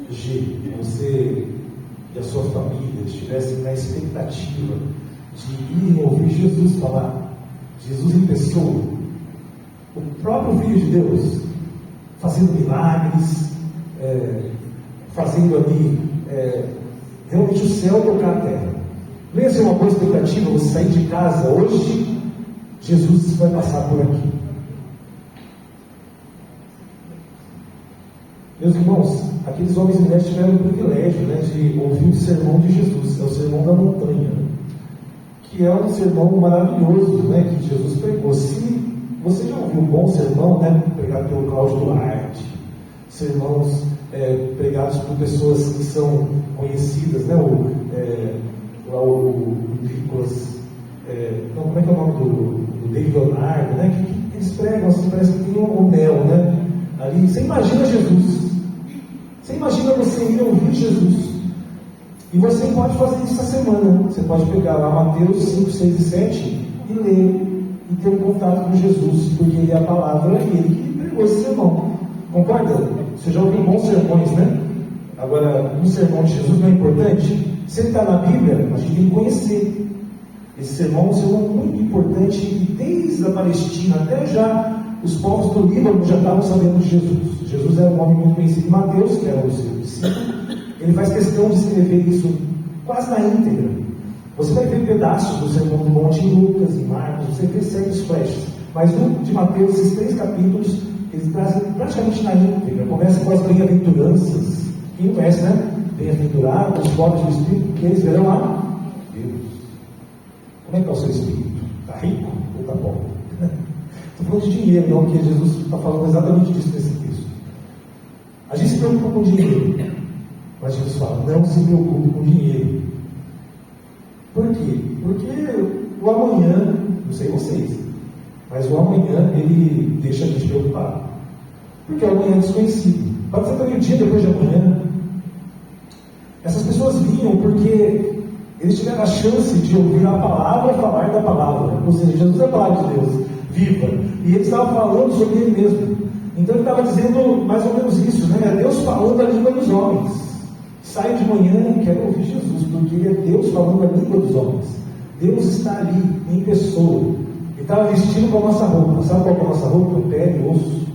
G, você e a sua família estivessem na expectativa de irem ouvir Jesus falar, Jesus em pessoa, o próprio Filho de Deus, fazendo milagres, fazendo ali realmente o céu tocar a terra. Não ia ser uma boa expectativa você sair de casa hoje, Jesus vai passar por aqui. Meus irmãos, aqueles homens e mulheres tiveram o privilégio, de ouvir o sermão de Jesus, o sermão da montanha, que é um sermão maravilhoso, que Jesus pregou. Se você já ouviu um bom sermão, pregado pelo Cláudio Duarte, sermãos pregados por pessoas que são conhecidas, o Nicolas, como é que é o nome do David Leonardo, que eles pregam assim, parece que tem um mel, ali, você imagina Jesus, você imagina você ir ouvir Jesus, e você pode fazer isso essa semana, você pode pegar lá Mateus 5, 6 e 7 e ler, e ter um contato com Jesus, porque ele é a palavra, e ele que pregou esse sermão, concorda? Você já ouviu bons sermões, Agora, um sermão de Jesus não é importante? Se ele está na Bíblia, a gente tem que conhecer. Esse sermão é um sermão muito importante, e desde a Palestina até já, os povos do Líbano já estavam sabendo de Jesus. Jesus era um homem muito conhecido em Mateus, que era o seu discípulo. Ele faz questão de escrever isso quase na íntegra. Você vai ver pedaços do Sermão do Monte em Lucas, em Marcos, você vê certos flashes. Mas no de Mateus, esses 3 capítulos, eles trazem praticamente na íntegra. Começa com as bem-aventuranças. Quem conhece, Bem-aventurados, os pobres do Espírito, porque eles verão a Deus. Como é que é o seu Espírito? Está rico ou está pobre? Estou falando de dinheiro, não, porque Jesus está falando exatamente disso nesse texto. A gente se preocupa com dinheiro, mas Jesus fala, não se preocupe com dinheiro. Por quê? Porque o amanhã, não sei vocês, mas o amanhã ele deixa a gente preocupado. Porque o amanhã é desconhecido. Pode ser também o dia depois de amanhã. Essas pessoas vinham porque eles tiveram a chance de ouvir a palavra e falar da palavra. Ou seja, Jesus é a palavra de Deus, viva. E ele estava falando sobre ele mesmo. Então ele estava dizendo mais ou menos isso, É Deus falando a língua dos homens. Saio de manhã e quero ouvir Jesus, porque ele é Deus falando a língua dos homens. Deus está ali, em pessoa. Ele estava vestindo com a nossa roupa. Sabe qual é a nossa roupa? Pele e osso.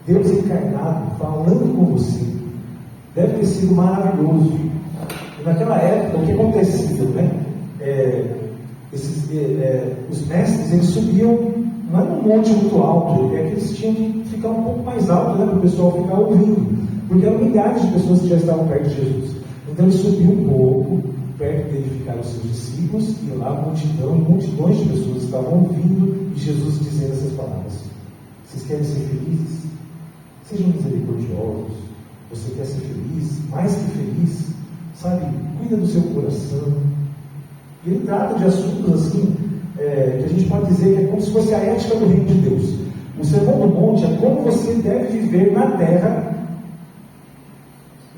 Deus encarnado, falando com você. Deve ter sido maravilhoso. E naquela época, o que acontecia, os mestres, eles subiam, não era um monte muito alto, é que eles tinham que ficar um pouco mais alto, para o pessoal ficar ouvindo, porque eram milhares de pessoas que já estavam perto de Jesus. Então eles subiam um pouco, perto dele ficaram os seus discípulos, e lá multidões de pessoas estavam ouvindo, e Jesus dizendo essas palavras: vocês querem ser felizes? Sejam misericordiosos. Você quer ser feliz? Mais que feliz? Cuida do seu coração. E ele trata de assuntos assim, que a gente pode dizer que é como se fosse a ética do reino de Deus. O Sermão do Monte é como você deve viver na terra,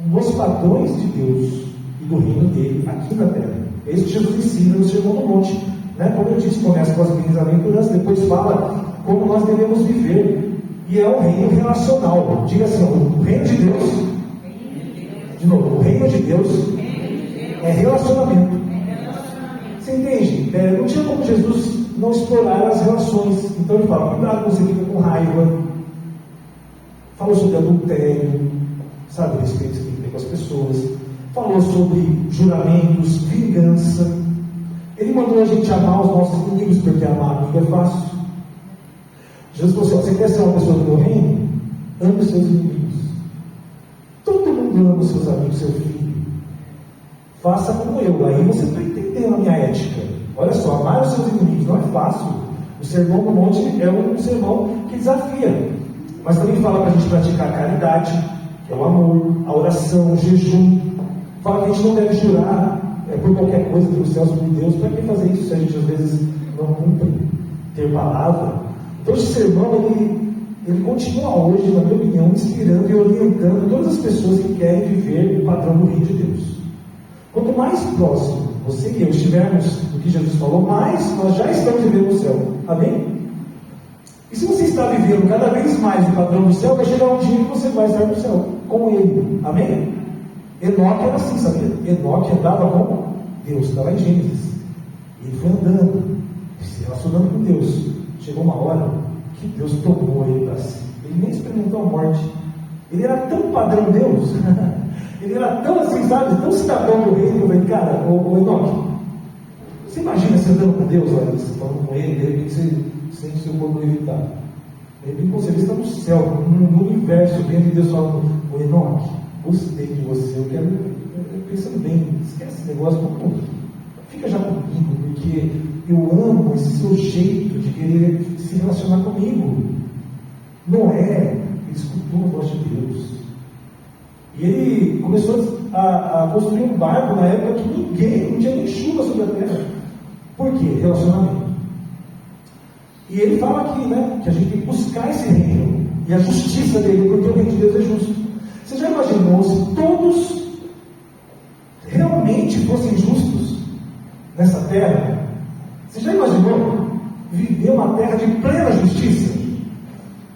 nos padrões de Deus e do reino dele, aqui na terra. É isso que Jesus ensina no Sermão do Monte. Como eu disse, começa com as bem-aventuranças, depois fala como nós devemos viver. E é um reino relacional. Diga assim, o reino de Deus. De novo, o reino de Deus é relacionamento. Você entende? Não tinha como Jesus não explorar as relações. Então ele fala, cuidado, você fica com raiva. Falou sobre adultério, o respeito que tem com as pessoas. Falou sobre juramentos, vingança. Ele mandou a gente amar os nossos inimigos, porque amar amigo é fácil. Jesus falou assim, você quer ser uma pessoa do meu reino? Ame os seus inimigos. Todo mundo ama os seus amigos, seu filho. Faça como eu. Aí você está entendendo a minha ética. Olha só, amar os seus inimigos não é fácil. O Sermão do Monte é um sermão que desafia. Mas também fala para a gente praticar a caridade, que é o amor, a oração, o jejum. Fala que a gente não deve jurar por qualquer coisa pelos céus, por Deus. Para que fazer isso se a gente às vezes não cumpre ter palavra? Então esse sermão, ele continua hoje, na minha opinião, inspirando e orientando todas as pessoas que querem viver o padrão do reino de Deus. Quanto mais próximo você e eu estivermos do que Jesus falou, mais nós já estamos vivendo no céu. Amém? E se você está vivendo cada vez mais o padrão do céu, vai chegar um dia que você vai estar no céu com Ele. Amém? Enoque era assim, sabia? Enoque andava com Deus, estava em Gênesis. Ele foi andando, se relacionando com Deus. Chegou uma hora que Deus tomou ele para si. Ele nem experimentou a morte. Ele era tão padrão Deus, ele era tão assim, sabe, tão cidadão do reino. Eu falei, cara, ô Enoque, você imagina você andando com Deus, olha, você falando com ele, de repente você sente seu corpo evitar. De repente você está no céu, no universo, vendo Deus falando, ô Enoque, gostei de você, eu quero, pensando bem, esquece esse negócio, fica já comigo, porque eu amo esse seu jeito de querer se relacionar comigo. Noé, ele escutou a voz de Deus. E ele começou a construir um barco na época que não tinha nem chuva sobre a terra. Por quê? Relacionamento. E ele fala aqui, né, que a gente tem que buscar esse reino e a justiça dele, porque o reino de Deus é justo. Você já imaginou se todos realmente fossem justos nessa terra? Você já imaginou viver uma terra de plena justiça?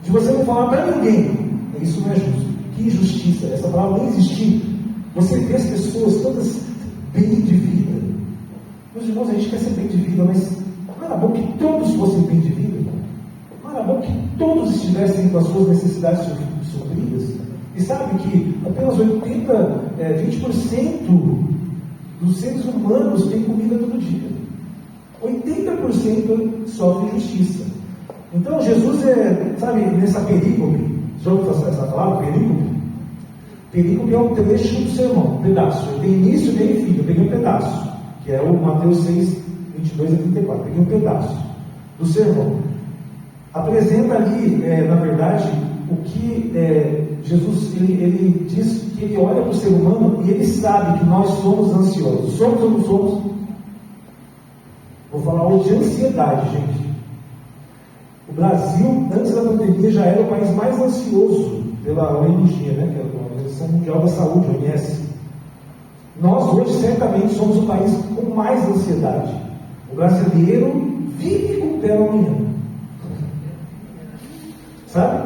De você não falar para ninguém, isso não é justo. Que injustiça, essa palavra nem existir. Você vê as pessoas todas bem de vida. Meus irmãos, a gente quer ser bem de vida, mas não era bom que todos fossem bem de vida? Não era bom que todos estivessem com as suas necessidades supridas? E sabe que apenas 20% dos seres humanos têm comida todo dia. 80% sofrem injustiça. Então Jesus sabe, nessa perícope, já ouviu essa palavra, perícope? Perícope é um trecho do sermão, um pedaço. Ele tem início, meio e fim. Eu peguei um pedaço, que é o Mateus 6, 22 a 34. Peguei um pedaço do sermão. Apresenta ali, na verdade, o que Jesus, ele diz que ele olha para o ser humano e ele sabe que nós somos ansiosos. Somos ou não somos? Vou falar hoje de ansiedade, gente. O Brasil, antes da pandemia, já era o país mais ansioso pela OMG, né, que é a Organização Mundial da Saúde, OMS. Nós hoje certamente somos o país com mais ansiedade. O brasileiro vive com o pé amanhã. Sabe?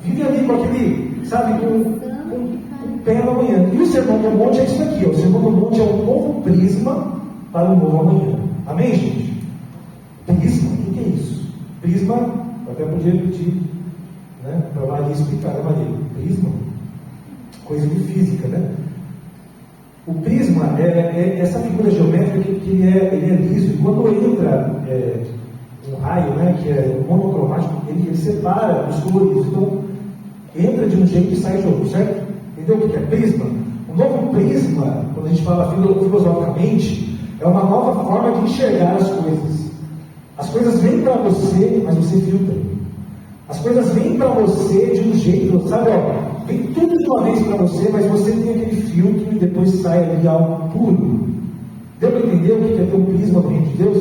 Vive ali com aquele, sabe, com o pé amanhã. E o Sermão do Monte é isso aqui, ó. O Sermão do Monte é um novo prisma para um novo amanhã. Amém, gente? Prisma, o que é isso? Prisma, eu até podia repetir, né, para a Maria explicar, né, Maria? Prisma, coisa de física, né? O prisma é essa figura geométrica que ele é liso, e quando entra um raio, né, que é monocromático, ele separa os cores, então entra de um jeito e sai de outro, certo? Entendeu o que é prisma? O novo prisma, quando a gente fala filosoficamente, é uma nova forma de enxergar as coisas. As coisas vêm para você, mas você filtra. As coisas vêm para você de um jeito, sabe, ó, vem tudo de uma vez para você, mas você tem aquele filtro e depois sai ali algo puro. Deu para entender o que é ter um prisma do reino de Deus?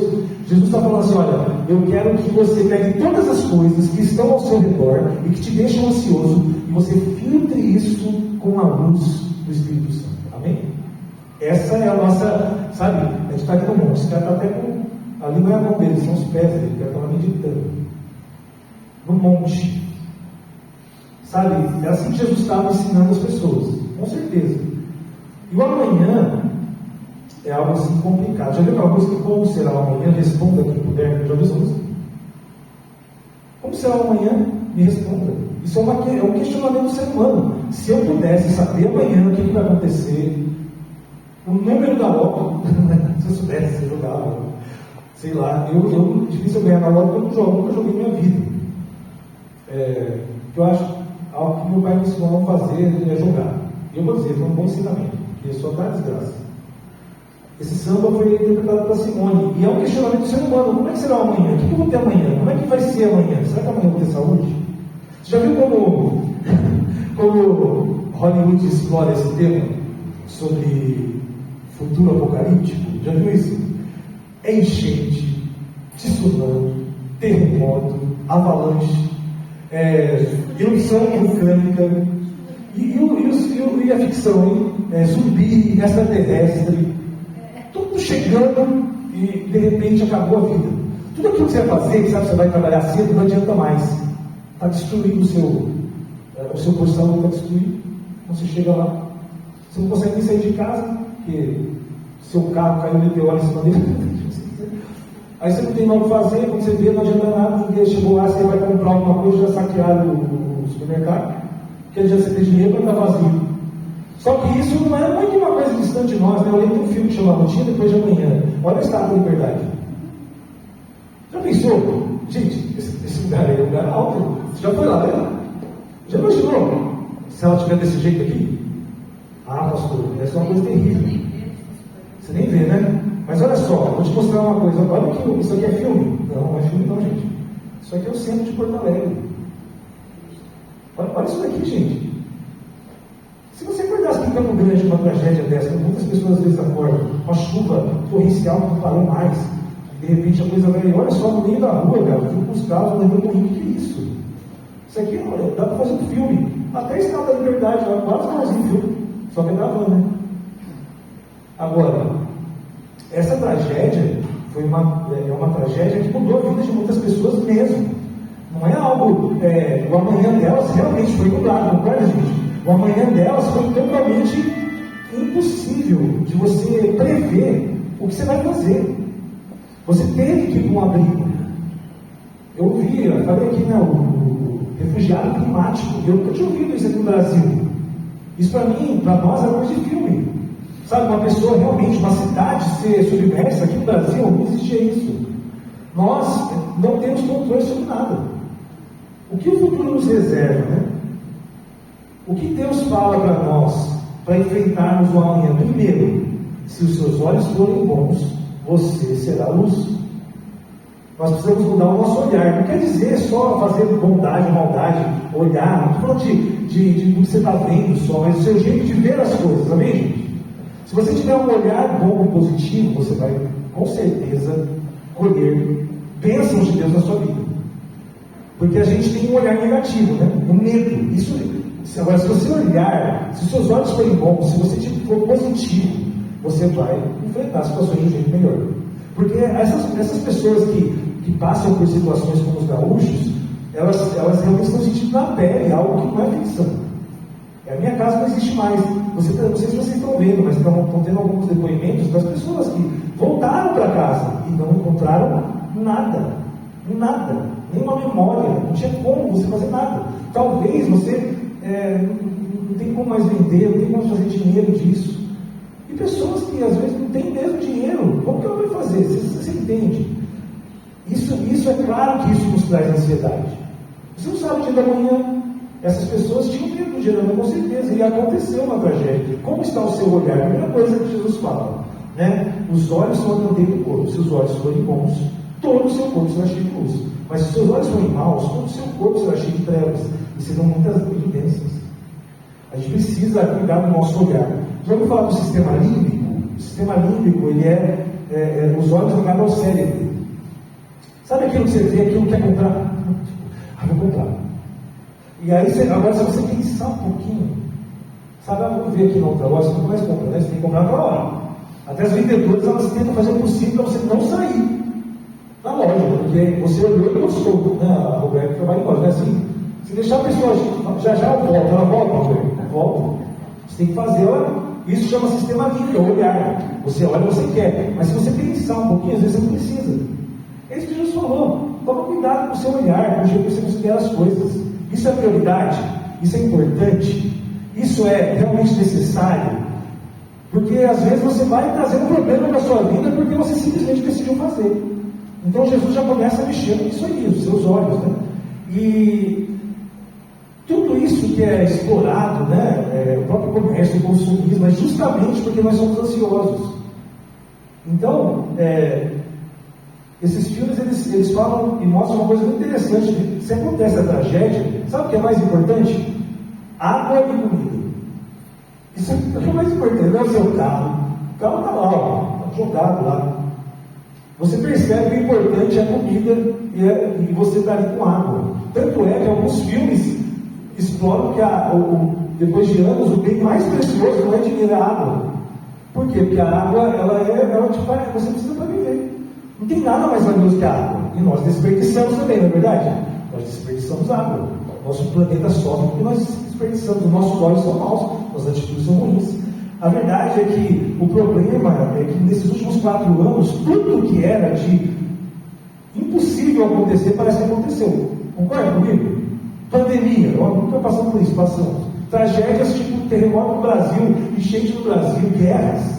Jesus está falando assim, olha, eu quero que você pegue todas as coisas que estão ao seu redor e que te deixam ansioso, e você filtre isso com a luz do Espírito Santo. Amém? Essa é a nossa, sabe, a gente está aqui no monte, esse cara está até com, ali não é a mão dele, são os pés dele, o cara está meditando. No monte. Sabe, é assim que Jesus estava ensinando as pessoas, com certeza. E o amanhã é algo assim complicado. Já viu aquela música, como será o amanhã? Responda quem puder. Já viu essa música? Como será o amanhã? Me responda. Isso é um questionamento do ser humano. Se eu pudesse saber amanhã o que vai acontecer, o número da loto, se eu soubesse, eu jogava, sei lá, eu difícil ganhar na loto, eu não jogo, nunca joguei minha vida. Eu acho algo que meu pai me ensinou a não fazer é jogar. Eu vou dizer, foi um bom ensinamento, porque só dá desgraça. Esse samba foi interpretado pela Simone, e é um questionamento do ser humano. Como é que será o amanhã? O que eu vou ter amanhã? Como é que vai ser amanhã? Será que amanhã eu vou ter saúde? Você já viu como Hollywood explora esse tema sobre futuro apocalíptico? Já viu isso? É enchente, tsunami, terremoto, avalanche, erupção vulcânica, e a ficção, hein? Zumbi, extraterrestre, tudo chegando e de repente acabou a vida. Tudo aquilo que você vai fazer, que sabe, você vai trabalhar cedo, não adianta mais. Está destruindo o seu porção, está destruindo. Então você chega lá, Você não consegue nem sair de casa, porque seu carro caiu no meteoro em cima dele. Aí você não tem nada o que fazer, quando você vê, não adianta nada, ninguém chegou lá, você vai comprar alguma coisa, já saquearam o supermercado, porque adianta você ter dinheiro para estar vazio. Só que isso não é muito uma coisa distante de nós, né? Eu lembro de um filme que chama Rotina Depois de Amanhã. Olha o estado da liberdade. Já pensou? Gente, esse lugar aí é um lugar alto. Você já foi lá, né? Já imaginou? Se ela estiver desse jeito aqui? Ah, pastor, essa é uma coisa terrível. Você nem vê, né? Mas olha só, vou te mostrar uma coisa. Olha que isso aqui é filme. Não é filme não, gente. Isso aqui é o centro de Porto Alegre. Olha isso daqui, gente. Se você acordasse aqui em Campo Grande uma tragédia dessa, muitas pessoas às vezes acordam, uma chuva torrencial que não parou mais, de repente a coisa vai, olha só, no meio da rua, cara, junto com os carros, levando um rio, que é isso? Isso aqui dá para fazer um filme. Até a Estrada da Liberdade, quase fazer um filme. Só que gravando, né? Agora, essa tragédia é uma tragédia que mudou a vida de muitas pessoas mesmo. Não é algo, o amanhã delas realmente foi mudado, concorda, gente? O amanhã delas foi totalmente impossível de você prever o que você vai fazer. Você teve que ir para um abrigo. Eu falei aqui, né, o refugiado climático. Eu nunca tinha ouvido isso aqui no Brasil. Isso para mim, para nós, é coisa de filme. Sabe, uma pessoa realmente, uma cidade ser submersa aqui no Brasil, não existia isso. Nós não temos controle sobre nada. O que o futuro nos reserva, né? O que Deus fala para nós, para enfrentarmos o amanhã? Primeiro, se os seus olhos forem bons, você será luz. Nós precisamos mudar o nosso olhar. Não quer dizer só fazer bondade, maldade, olhar. Não estou falando de o que você está vendo só, mas o seu jeito de ver as coisas, amém, gente? Se você tiver um olhar bom e positivo, você vai, com certeza, colher bênçãos de Deus na sua vida. Porque a gente tem um olhar negativo, né? O medo. Agora, se você olhar, se os seus olhos forem bons, se você for positivo, você vai enfrentar situações de um jeito melhor. Porque essas pessoas que passam por situações como os gaúchos, elas realmente estão sentindo na pele algo que não é ficção. A minha casa não existe mais. Não sei se vocês estão vendo, mas estão tendo alguns depoimentos das pessoas que voltaram para casa e não encontraram nada. Nada. Nenhuma memória. Não tinha como você fazer nada. Talvez você não tem como mais vender, não tem como fazer dinheiro disso. E pessoas que às vezes não têm mesmo dinheiro, como que ela vai fazer? Você entende? Isso é claro que isso nos traz ansiedade. Você não sabe o dia da manhã. Essas pessoas tinham medo do dia da manhã, com certeza, e aconteceu uma tragédia. Como está o seu olhar? A primeira coisa que Jesus fala, né? Os olhos são a candeia do corpo. Se os olhos forem bons, todo o seu corpo será cheio de luz. Mas se os seus olhos forem maus, todo o seu corpo será cheio de trevas. E serão muitas evidências. A gente precisa cuidar do nosso olhar. Já ouviu falar do sistema límbico? O sistema límbico, ele é os olhos ligados ao cérebro. Sabe aquilo que você vê, aquilo que quer comprar? Vou comprar. E aí, agora, se você pensar um pouquinho, sabe, vamos ver aqui na outra loja, você não começa a comprar, né? Você tem que comprar na hora. Até as vendedoras, elas tentam fazer o possível para você não sair da loja, porque você olhou e gostou, né? A Roberta trabalha em loja, não é assim? Se deixar a pessoa, já volta, ela volta, volta. Você tem que fazer ela, isso chama sistema límbico, olhar. Você olha, você quer, mas se você pensar um pouquinho, às vezes você não precisa. É isso que Jesus falou. Toma cuidado com o seu olhar, com o jeito que você considera as coisas. Isso é prioridade? Isso é importante? Isso é realmente necessário? Porque às vezes você vai trazer um problema na sua vida porque você simplesmente decidiu fazer. Então Jesus já começa a mexer nisso aí, os seus olhos, né? E tudo isso que é explorado, né? O próprio comércio, o consumismo, é justamente porque nós somos ansiosos. Então, esses filmes, eles falam e mostram uma coisa muito interessante. Se acontece a tragédia, sabe o que é mais importante? Água e comida. Isso é o que é mais importante, não é o seu carro. O carro está lá, ó, jogado lá. Você percebe que o importante é a comida e você está ali com água. Tanto é que alguns filmes exploram que depois de anos o bem mais precioso não é dinheiro, é a água. Por quê? Porque a água, você precisa para viver. Não tem nada mais valioso que a água. E nós desperdiçamos também, não é verdade? Nós desperdiçamos água. Nosso planeta sofre porque nós desperdiçamos. Os nossos olhos são maus, nossas atitudes são ruins. A verdade é que o problema é que nesses últimos 4 anos, tudo que era de impossível acontecer parece que aconteceu. Concorda comigo? Pandemia, nunca passamos por isso, passamos. Tragédias tipo terremoto no Brasil, enchente no Brasil, guerras.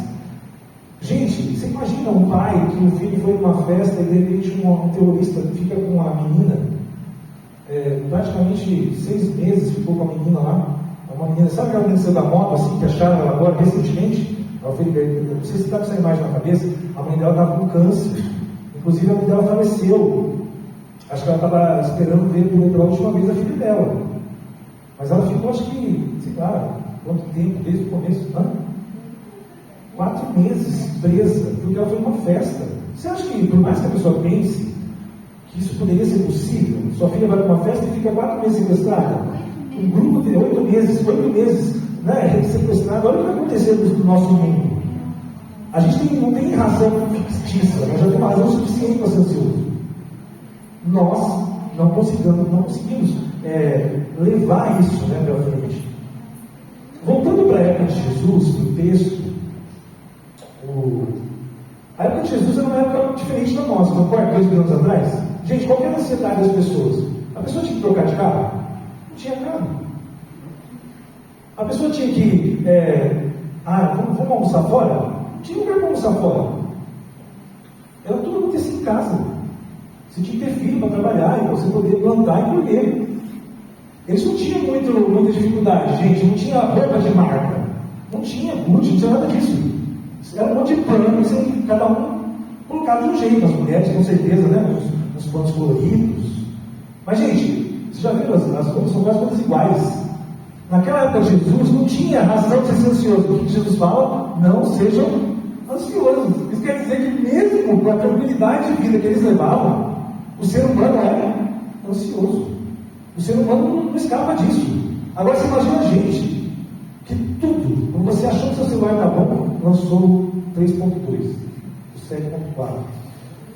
Gente, você imagina um pai que o filho foi numa festa e de repente um terrorista fica com a menina, praticamente 6 meses ficou com a menina lá. Uma menina, sabe aquela menina da moto, assim, que acharam ela agora recentemente? Ela foi, não sei se está com essa imagem na cabeça, a mãe dela estava com câncer. Inclusive a mãe dela faleceu. Acho que ela estava esperando ver pela última vez a filha dela. Mas ela ficou, acho que, sei lá, quanto tempo, desde o começo? 4 meses presa, porque ela foi numa festa. Você acha que, por mais que a pessoa pense que isso poderia ser possível, sua filha vai para uma festa e fica 4 meses sequestrada? Um grupo de 8 meses, né, sequestrado. Olha o que vai acontecer no nosso mundo. A gente não tem razão fictícia, nós já temos uma razão suficiente para ser ansioso. Nós não conseguimos levar isso, né, pela frente. Voltando para a época de Jesus, no texto, a época de Jesus era uma época diferente da nossa, concorda? 2 anos atrás? Gente, qual que era a ansiedade das pessoas? A pessoa tinha que trocar de carro? Não tinha carro. A pessoa tinha que vamos almoçar fora? Não tinha lugar para almoçar fora. Era tudo acontecia em casa. Você tinha que ter filho para trabalhar e você poder plantar e colher. Eles não tinham muita dificuldade, gente. Não tinha roupa de marca. Não tinha Gucci, não tinha nada disso. Era um monte de panos, cada um colocado de um jeito. As mulheres, com certeza, né? Os panos coloridos. Mas, gente, você já viu? As roupas são quase todas iguais. Naquela época de Jesus não tinha razão de ser ansioso. O que Jesus fala? Não sejam ansiosos. Isso quer dizer que mesmo com a tranquilidade de vida que eles levavam, o ser humano era ansioso. O ser humano não escapa disso. Agora você imagina a gente, que tudo, quando você achou que seu celular está bom, lançou o 3.2, o 7.4.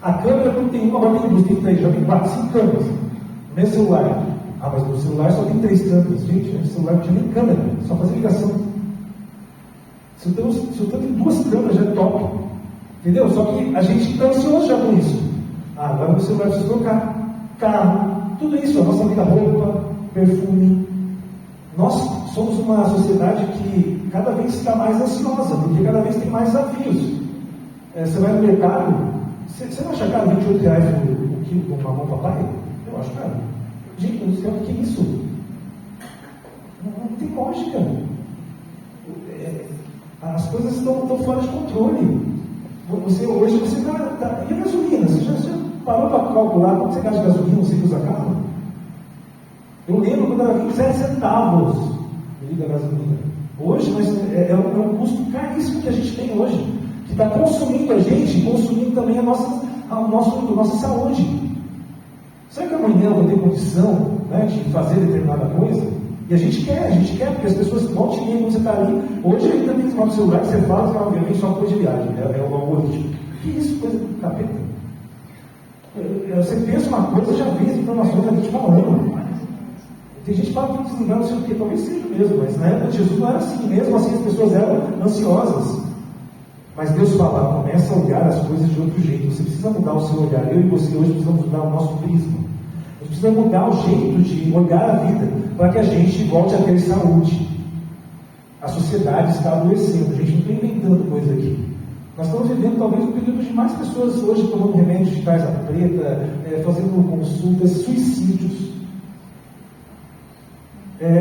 A câmera não tem uma, agora tem 2, tem 3, já tem 4, 5 câmeras. No meu celular. Mas no celular só tem 3 câmeras. Gente, no celular não tinha nem câmera, só fazia ligação. Se eu tenho 2 câmeras já é top. Entendeu? Só que a gente está ansioso já com isso. Agora no celular precisa trocar. Carro, tudo isso, a nossa vida, roupa, perfume. Nós somos uma sociedade que cada vez está mais ansiosa, porque cada vez tem mais desafios. Você vai no mercado, você não acha caro R$28 o quilo com mamão papai? Eu acho caro. Gente, não sei o que é isso. Não tem lógica. As coisas estão fora de controle. Hoje você está. E a gasolina? Você já parou para calcular quanto você gasta de gasolina, você que usa carro? Eu lembro quando era 27 centavos o litro da gasolina. Hoje é um custo caríssimo que a gente tem hoje, que está consumindo a gente e consumindo também a nossa saúde. Será que amanhã eu vou ter condição, né, de fazer determinada coisa? E a gente quer, porque as pessoas voltam e meia quando você está ali. Hoje ainda tem no celular que você fala, que obviamente só coisa de viagem, é um algoritmo. Que isso, coisa do capeta? Você pensa uma coisa, já vê as informações da 21 anos. Tem gente que fala que desligar não sei o que, talvez seja mesmo, mas na época de Jesus não era assim, mesmo assim as pessoas eram ansiosas. Mas Deus fala, começa a olhar as coisas de outro jeito. Você precisa mudar o seu olhar. Eu e você hoje precisamos mudar o nosso prisma. A gente precisa mudar o jeito de olhar a vida para que a gente volte a ter saúde. A sociedade está adoecendo, a gente não está inventando coisa aqui. Nós estamos vivendo talvez um período de mais pessoas hoje tomando remédios de tarja preta, fazendo consultas, suicídios.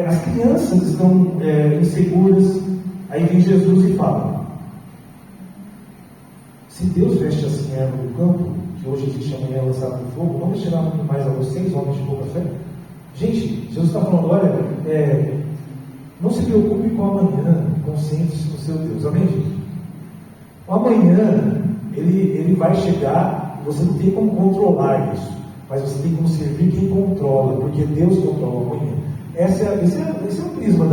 As crianças estão inseguras. Aí vem Jesus e fala: se Deus veste assim a erva do campo, que hoje existe amanhã lançado no fogo, não deixará muito mais a vocês, homens de pouca fé? Gente, Jesus está falando, olha, não se preocupe com o amanhã, concentre-se no seu Deus. Amém, gente? O amanhã, ele vai chegar, você não tem como controlar isso, mas você tem como servir quem controla, porque Deus controla o amanhã. Esse é o prisma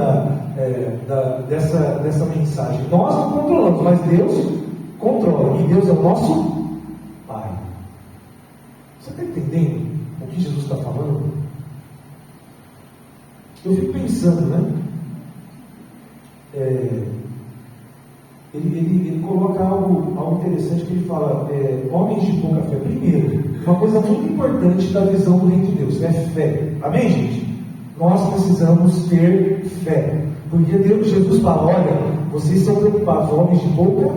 dessa mensagem. Nós não controlamos, mas Deus controla, e Deus é o nosso Pai. Você está entendendo o que Jesus está falando? Eu fico pensando, né? ele coloca algo interessante que ele fala, homens de pouca fé. Primeiro, uma coisa muito importante da visão do reino de Deus, é fé. Amém, gente? Nós precisamos ter fé. Porque Jesus fala, olha, vocês são preocupados, homens de pouca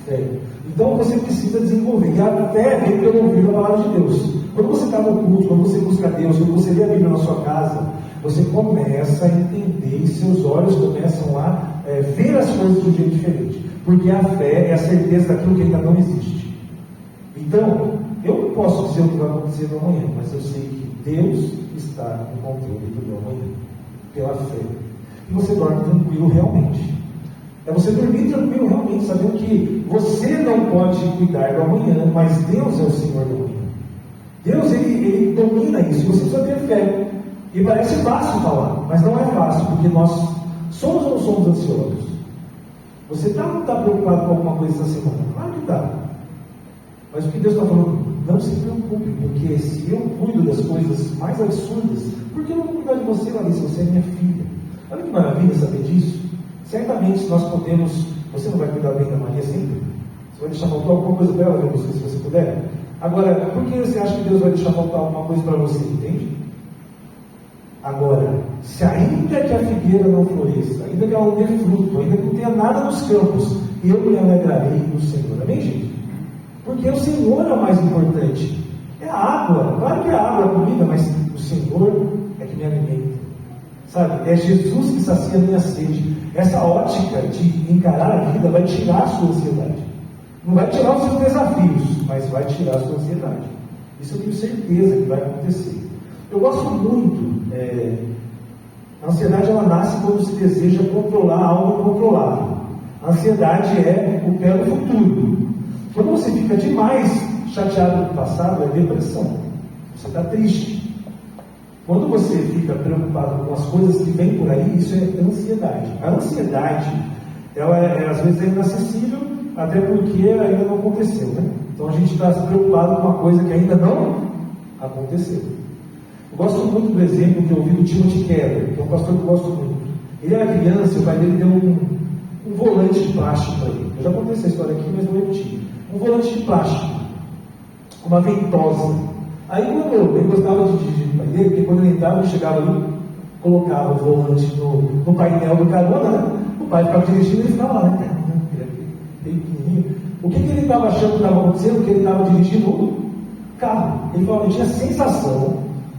fé. Então você precisa desenvolver. E a fé vem pelo ouvir a palavra de Deus. Quando você está no culto, quando você busca Deus, quando você lê a Bíblia na sua casa, você começa a entender e seus olhos começam a ver as coisas de um jeito diferente. Porque a fé é a certeza daquilo que ainda não existe. Então, eu não posso dizer o que vai acontecer no amanhã, mas eu sei que Deus está no controle do meu amanhã, pela fé. E você dorme tranquilo realmente. É você dormir tranquilo realmente, sabendo que você não pode cuidar do amanhã, mas Deus é o Senhor do amanhã. Deus, ele domina isso, você precisa ter fé. E parece fácil falar, mas não é fácil, porque nós somos ou não somos ansiosos? Você não está preocupado com alguma coisa essa semana? Claro que está. Mas o que Deus está falando? Não se preocupe, porque se eu cuido das coisas mais absurdas, por que eu não vou cuidar de você, Larissa? Você é minha filha. Olha que maravilha saber disso. Certamente nós podemos. Você não vai cuidar bem da Maria sempre? Você vai deixar faltar alguma coisa para ela, se você puder? Agora, por que você acha que Deus vai deixar faltar alguma coisa para você? Entende? Agora, se ainda que a figueira não floresça, ainda que ela não dê fruto, ainda que não tenha nada nos campos, eu me alegrarei no Senhor. Amém, gente? Porque o Senhor é o mais importante. É a água. Claro que é a água, a comida, mas o Senhor é que me alimenta. Sabe? É Jesus que sacia a minha sede. Essa ótica de encarar a vida vai tirar a sua ansiedade. Não vai tirar os seus desafios, mas vai tirar a sua ansiedade. Isso eu tenho certeza que vai acontecer. Eu gosto muito. A ansiedade, ela nasce quando se deseja controlar algo incontrolável. A ansiedade é o pé do futuro. Quando você fica demais chateado com o passado, é depressão. Você está triste. Quando você fica preocupado com as coisas que vêm por aí, isso é ansiedade. A ansiedade, ela às vezes é inacessível, até porque ainda não aconteceu, né? Então a gente está preocupado com uma coisa que ainda não aconteceu. Eu gosto muito do exemplo que eu ouvi do Timothy Keller, que é um pastor que eu gosto muito. Ele era criança e o pai dele deu um volante de plástico para ele. Eu já contei essa história aqui, mas vou repetir. Um volante de plástico, uma ventosa. Aí quando ele gostava de dirigir o pai dele, porque quando ele entrava, ele chegava ali, colocava o volante no painel do carona, né? O pai ficava dirigindo e ele ficava lá, né? Pequenininho. O que ele estava achando que estava acontecendo? Que ele estava dirigindo o carro. Ele falou, eu tinha a sensação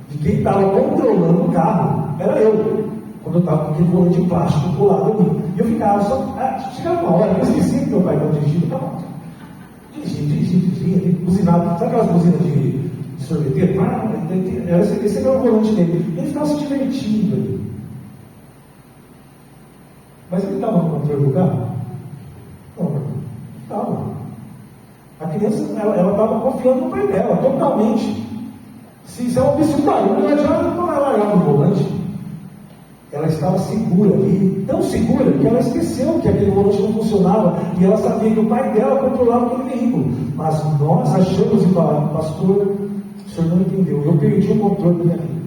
de quem estava controlando o carro era eu, quando eu estava com aquele volante de plástico colado ali. E eu ficava só. Chegava uma hora que eu esqueci que meu pai estava dirigindo, estava dirigindo, buzinado. Sabe aquelas buzinas de sorveteiro? Esse era o volante dele. Ele ficava se divertindo ali. Mas ele estava no controle do carro? Não estava. A criança, ela estava confiando no pai dela, totalmente. Se ela ouvisse um barulho, ela já não vai largar no volante. Ela estava segura ali, tão segura que ela esqueceu que aquele volante não funcionava e ela sabia que o pai dela controlava aquele veículo. Mas nós achamos e falamos, pastor, o senhor não entendeu, eu perdi o controle da minha vida.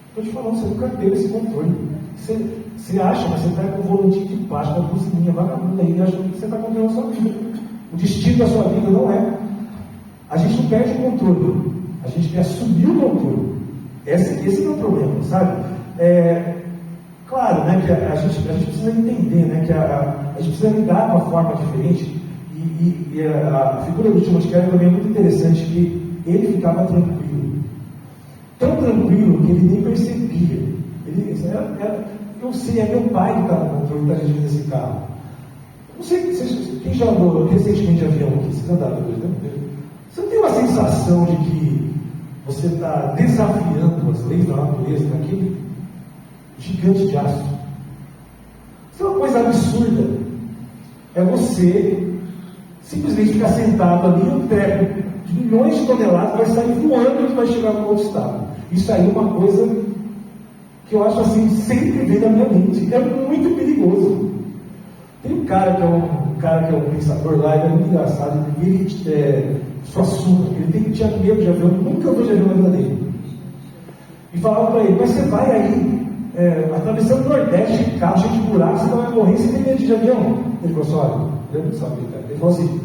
Estou te falando, você nunca teve esse controle. Você acha, mas você está com um volantinho de plástico, uma cozinha vagabunda aí, achando que você está controlando a sua vida. O destino da sua vida não é. A gente não perde o controle, a gente quer assumir o controle. Esse é o problema, sabe? Claro, né, que a gente precisa entender, né, que a gente precisa lidar de uma forma diferente. E a figura do Timothy Keller também é muito interessante, que ele ficava tranquilo. Tão tranquilo que ele nem percebia. Eu sei, é meu pai que está no controle, que está dirigindo esse carro. Não sei, quem já andou recentemente de avião aqui? Vocês andaram depois, né? Você não tem uma sensação de que você está desafiando as leis da natureza naquele gigante de aço? Isso é uma coisa absurda. É você simplesmente ficar sentado ali e um treco de milhões de toneladas vai sair voando e vai chegar no outro estado. Isso aí é uma coisa que eu acho assim, sempre vem na minha mente. É muito perigoso. Tem um cara que é um pensador lá, ele é muito engraçado, ele só assume, ele tinha medo de avião, nunca foi de avião na vida dele. E falava para ele, mas você vai aí, atravessando o Nordeste de carro, cheio de buraco, você não vai morrer, você tem medo de avião. Ele falou assim, olha, ele não sabe, cara. Ele falou assim,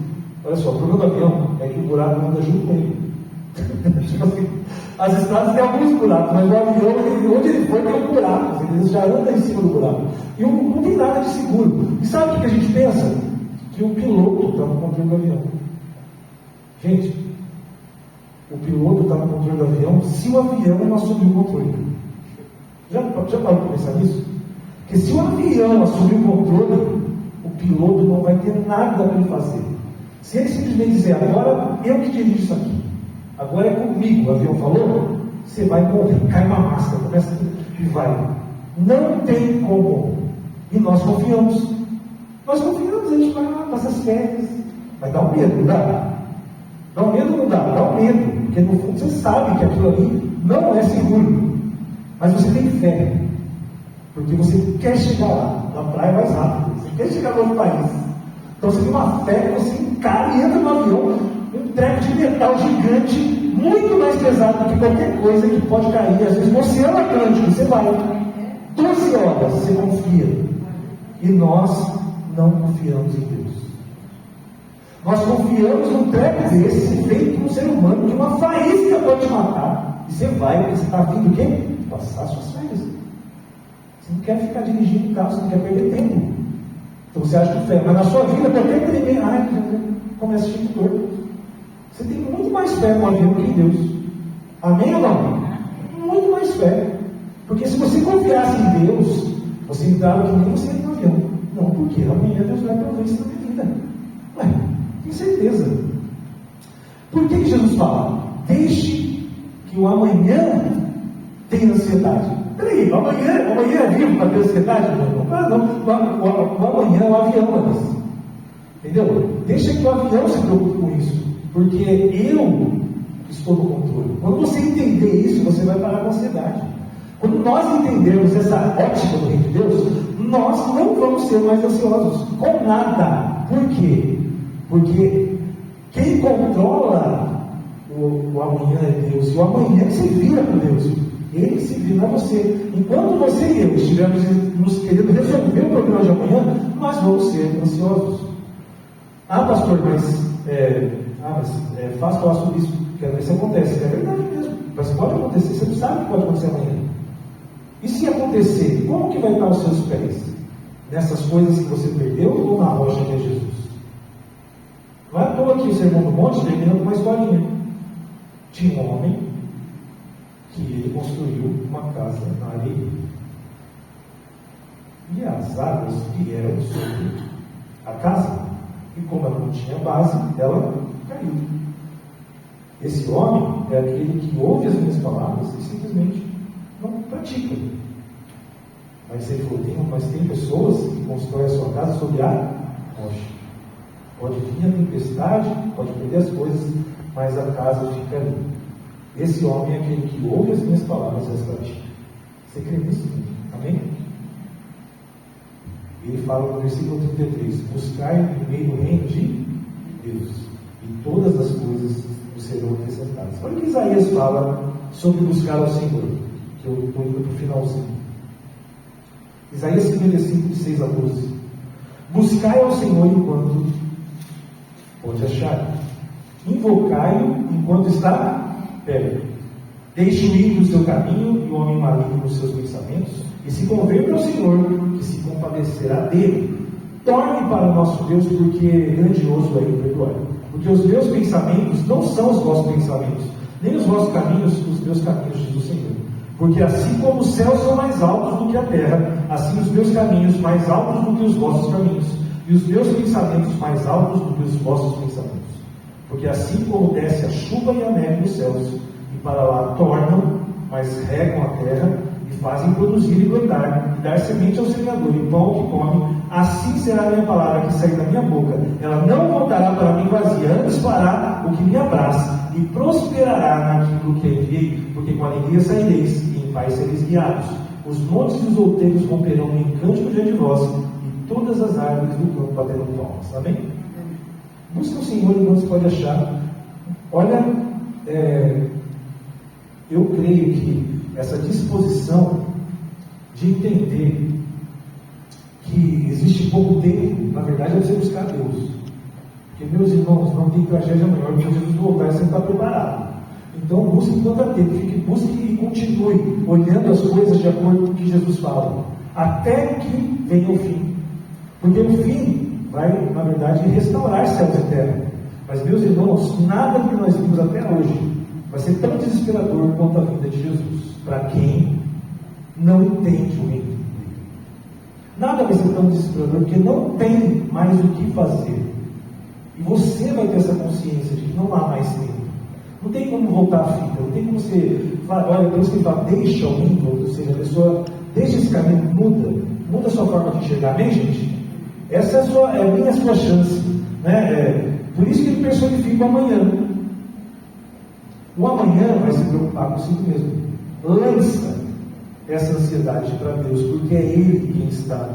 olha só, o problema do avião é que o buraco anda junto com ele. Tipo assim, as estradas têm alguns buracos, mas o avião, onde ele foi, tem um buraco, ele já anda em cima do buraco. E não tem nada de seguro. E sabe o que a gente pensa? Que o piloto está no controle do avião. Gente, o piloto está no controle do avião se o avião não assumir o controle. Já parou para pensar nisso? Porque se o avião assumir o controle, o piloto não vai ter nada para ele fazer. Se ele simplesmente dizer, agora eu que dirijo isso aqui, agora é comigo, o avião falou, você vai morrer, cai uma máscara, começa e vai. Não tem como. E nós confiamos. Nós confiamos, a gente vai lá, passa as férias. Vai dar um medo, não dá? Dá um medo ou não dá? Dá um medo. Porque no fundo você sabe que aquilo ali não é seguro. Mas você tem fé. Porque você quer chegar lá, na praia mais rápido. Você quer chegar no outro país. Então você tem uma fé que você encara e entra no avião, um treco de metal gigante, muito mais pesado do que qualquer coisa que pode cair. Às vezes no Oceano Atlântico, você vai. 12 horas você confia. E nós não confiamos em Deus. Nós confiamos num treco desse, feito por um ser humano, que uma faísca pode te matar. E você vai, porque você está vindo o quê? Passar suas férias. Você não quer ficar dirigindo o carro, você não quer perder tempo. Então você acha que fé, mas na sua vida, qualquer tremer, começa a te dor. Você tem muito mais fé no avião que em Deus. Amém ou não? Muito mais fé. Porque se você confiasse em Deus, você entrava que nem você entra no avião. Não, porque amanhã Deus vai prover isso na minha vida. Ué, tem certeza. Por que Jesus fala? Deixe que o amanhã tenha ansiedade. Peraí, o amanhã é vivo para ter ansiedade? Não. O amanhã é o avião, antes. Entendeu? Deixa que o avião se preocupe com isso. Porque eu estou no controle. Quando você entender isso, você vai parar com a ansiedade. Quando nós entendermos essa ótica do reino de Deus, nós não vamos ser mais ansiosos com nada. Por quê? Porque quem controla o amanhã é Deus. E o amanhã se vira com Deus. Ele se vira a você. Enquanto você e eu estivermos nos querendo resolver o problema de amanhã, nós vamos ser ansiosos. Pastor, mas é fácil falar sobre isso. Quero ver se acontece. É verdade mesmo. Mas pode acontecer. Você não sabe o que pode acontecer amanhã. E se acontecer, como que vai estar os seus pés? Nessas coisas que você perdeu ou na rocha que é Jesus? Não é à toa que o Sermão do Monte termina com uma historinha. Tinha um homem que ele construiu uma casa na areia. E as águas vieram sobre a casa. E como ela não tinha base, ela caiu. Esse homem é aquele que ouve as minhas palavras e simplesmente não pratica. Mas ele falou, tem pessoas que constroem a sua casa sobre a rocha. Pode vir a tempestade, pode perder as coisas, mas a casa fica ali. Esse homem é aquele que ouve as minhas palavras e as pratica. Você crê nisso? Amém? Ele fala no versículo 33, buscai primeiro o reino de Deus, e todas as coisas vos serão acrescentadas. Olha o que Isaías fala sobre buscar ao Senhor, que eu estou indo para o finalzinho. Isaías 55, de 6 a 12. Buscai ao Senhor enquanto pode achar. Invocai-o enquanto está perto. Deixe o ímpio no seu caminho e o homem maligno nos seus pensamentos, e se converta ao Senhor, que se compadecerá dele. Torne para o nosso Deus, porque grandioso é ele perdoar. Porque os meus pensamentos não são os vossos pensamentos, nem os vossos caminhos, os meus caminhos, diz o Senhor. Porque assim como os céus são mais altos do que a terra, assim os meus caminhos mais altos do que os vossos caminhos, e os meus pensamentos mais altos do que os vossos pensamentos. Porque assim como desce a chuva e a neve dos céus, e para lá tornam, mas regam a terra, e fazem produzir e plantar, e dar semente ao semeador, e pão que come, assim será a minha palavra que sair da minha boca. Ela não voltará para mim vazia, antes fará o que me abraça, e prosperará naquilo que enviei, porque com alegria saireis, e em paz sereis guiados. Os montes e os outeiros romperão em cântico diante de vós, e todas as árvores do campo baterão palmas. Amém? Busca o Senhor enquanto se pode achar. Olha, eu creio que essa disposição de entender que existe pouco tempo, na verdade é você buscar Deus. Porque, meus irmãos, não tem tragédia maior do que Jesus voltar e você está preparado. Então busque enquanto há tempo, busque e continue olhando as coisas de acordo com o que Jesus fala, até que venha o fim. Porque o fim vai, na verdade, restaurar céus e terra. Mas, meus irmãos, nada que nós vimos até hoje vai ser tão desesperador quanto a vinda de Jesus, para quem não entende o reino. Nada vai ser tão desesperador, porque não tem mais o que fazer. E você vai ter essa consciência de que não há mais tempo. Não tem como voltar a fita, não tem como você... Olha, por isso que ele fala, deixa o índolo, ou seja, a pessoa deixa esse caminho, muda a sua forma de enxergar. Amém, gente? Essa é a minha sua chance. Né? Por isso que ele personifica o amanhã. O amanhã vai se preocupar consigo mesmo. Lança essa ansiedade para Deus, porque é Ele quem está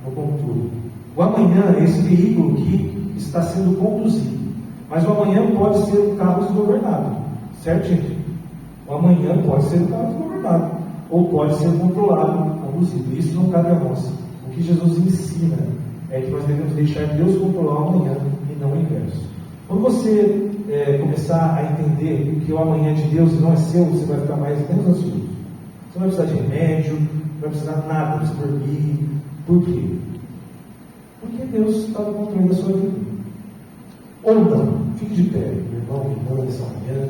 no controle. O amanhã é esse veículo que está sendo conduzido. Mas o amanhã pode ser um carro desgovernado. Certo, gente? O amanhã pode ser um carro desgovernado. Ou pode ser controlado, conduzido. Isso não cabe a nós. O que Jesus ensina é que nós devemos deixar Deus controlar o amanhã e não o inverso. Quando você começar a entender que o amanhã de Deus não é seu, você vai ficar menos ansioso. Você não vai precisar de remédio, não vai precisar de nada para você dormir. Por quê? Porque Deus está no controle da sua vida. Ou não. Fique de pé, meu irmão, minha irmã, nessa manhã.